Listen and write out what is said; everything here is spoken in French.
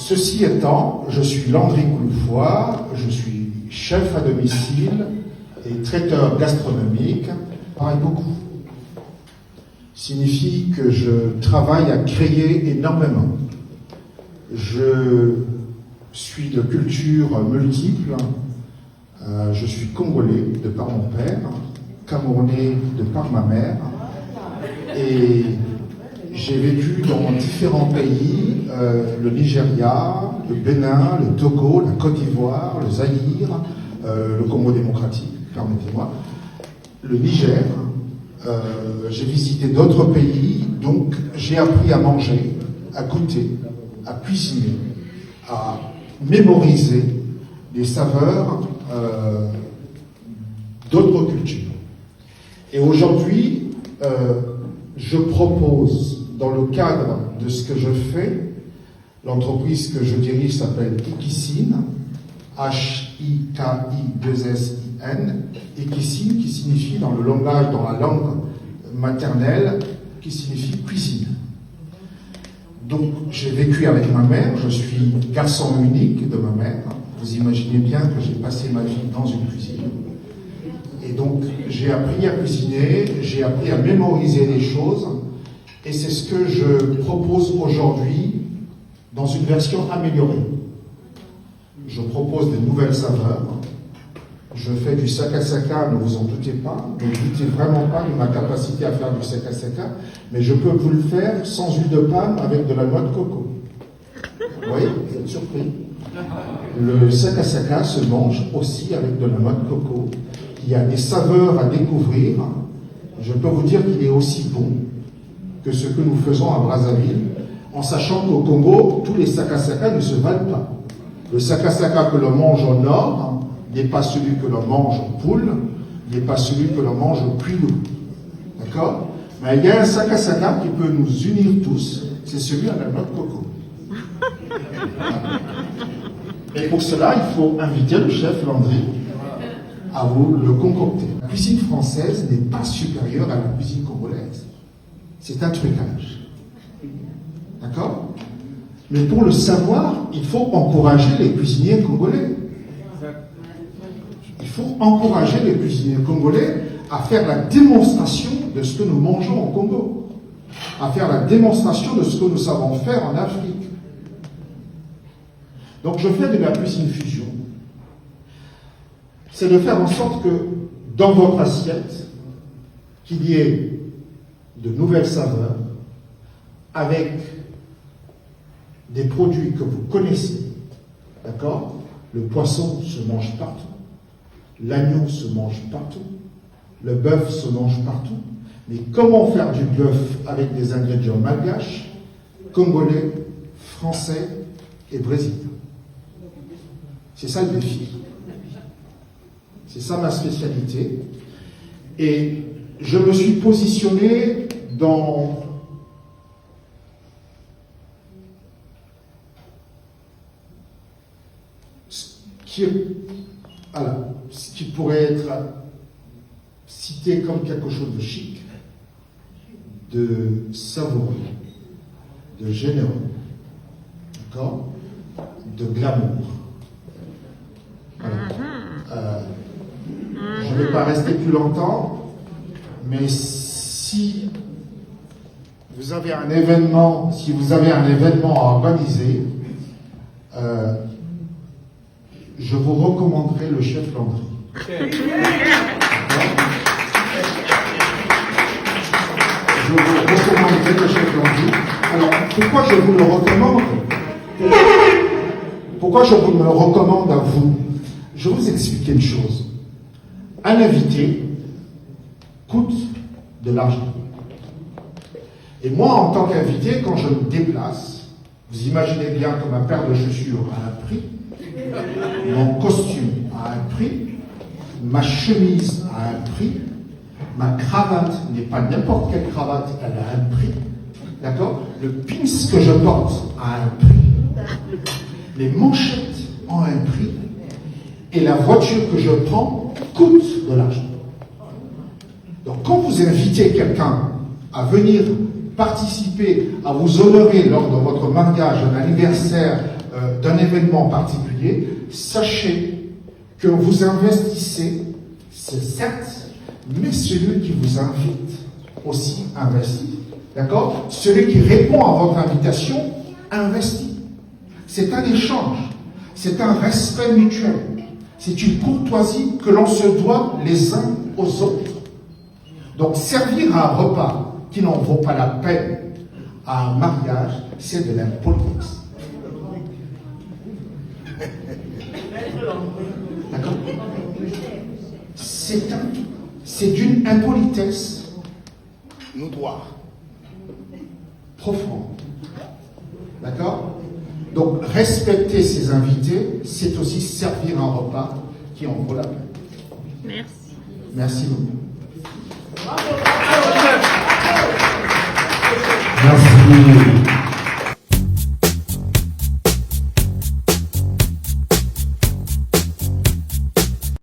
Ceci étant, je suis Landry Coulefoy, je suis chef à domicile et traiteur gastronomique. Je travaille beaucoup. Signifie que je travaille à créer énormément. Je suis de culture multiple. Je suis congolais de par mon père, camerounais de par ma mère, et j'ai vécu dans différents pays, le Nigeria, le Bénin, le Togo, la Côte d'Ivoire, le Zaïre, le Congo démocratique, permettez-moi, le Niger. J'ai visité d'autres pays, donc j'ai appris à manger, à goûter, à cuisiner, à mémoriser les saveurs d'autres cultures. Et aujourd'hui, je propose, dans le cadre de ce que je fais, l'entreprise que je dirige s'appelle Ikisin, H-I-K-I-2-S-I-N, Ikisin qui signifie dans la langue maternelle, qui signifie cuisine. Donc j'ai vécu avec ma mère, je suis garçon unique de ma mère. Vous imaginez bien que j'ai passé ma vie dans une cuisine. Et donc j'ai appris à cuisiner, j'ai appris à mémoriser les choses, et c'est ce que je propose aujourd'hui dans une version améliorée. Je propose des nouvelles saveurs. Je fais du sakasaka, ne vous en doutez pas. Ne doutez vraiment pas de ma capacité à faire du sakasaka, mais je peux vous le faire sans huile de palme avec de la noix de coco. Vous voyez, vous êtes surpris. Le sakasaka se mange aussi avec de la noix de coco. Il y a des saveurs à découvrir. Je peux vous dire qu'il est aussi bon que ce que nous faisons à Brazzaville, en sachant qu'au Congo, tous les sakasaka ne se valent pas. Le sakasaka que l'on mange au nord n'est pas celui que l'on mange au poule, n'est pas celui que l'on mange au cuilou. D'accord? Mais il y a un sakasaka qui peut nous unir tous, c'est celui à la noix de coco. Et pour cela, il faut inviter le chef Landry à vous le concocter. La cuisine française n'est pas supérieure à la cuisine congolaise. C'est un trucage. D'accord? Mais pour le savoir, il faut encourager les cuisiniers congolais. Il faut encourager les cuisiniers congolais à faire la démonstration de ce que nous mangeons au Congo, à faire la démonstration de ce que nous savons faire en Afrique. Donc je fais de la cuisine fusion. C'est de faire en sorte que dans votre assiette, qu'il y ait de nouvelles saveurs avec des produits que vous connaissez. D'accord? Le poisson se mange partout. L'agneau se mange partout. Le bœuf se mange partout. Mais comment faire du bœuf avec des ingrédients malgaches, congolais, français et brésiliens? C'est ça le défi. C'est ça ma spécialité. Et je me suis positionné dans ce qui pourrait être cité comme quelque chose de chic, de savoureux, de généreux, d'accord, de glamour. Voilà. Je ne vais pas rester plus longtemps, mais si vous avez un événement, à organiser, je vous recommanderai le chef Landry. Je vous recommanderai le chef Landry. Alors, pourquoi je vous le recommande? Pourquoi je vous le recommande à vous? Je vais vous expliquer une chose. Un invité coûte de l'argent. Et moi, en tant qu'invité, quand je me déplace, vous imaginez bien que ma paire de chaussures a un prix, mon costume a un prix, ma chemise a un prix, ma cravate n'est pas n'importe quelle cravate, elle a un prix. D'accord? Le pins que je porte a un prix. Les manchettes ont un prix. Et la voiture que je prends coûte de l'argent. Donc quand vous invitez quelqu'un à venir participer, à vous honorer lors de votre mariage, un anniversaire, d'un événement particulier, sachez que vous investissez, c'est certes, mais celui qui vous invite aussi investit. D'accord? Celui qui répond à votre invitation investit. C'est un échange, c'est un respect mutuel, c'est une courtoisie que l'on se doit les uns aux autres. Donc servir un repas qui n'en vaut pas la peine à un mariage, c'est de l'impolitesse. D'accord? C'est d'une impolitesse notoire, profonde. D'accord? Donc, respecter ses invités, c'est aussi servir un repas qui en vaut la peine. Merci. Merci beaucoup. Merci.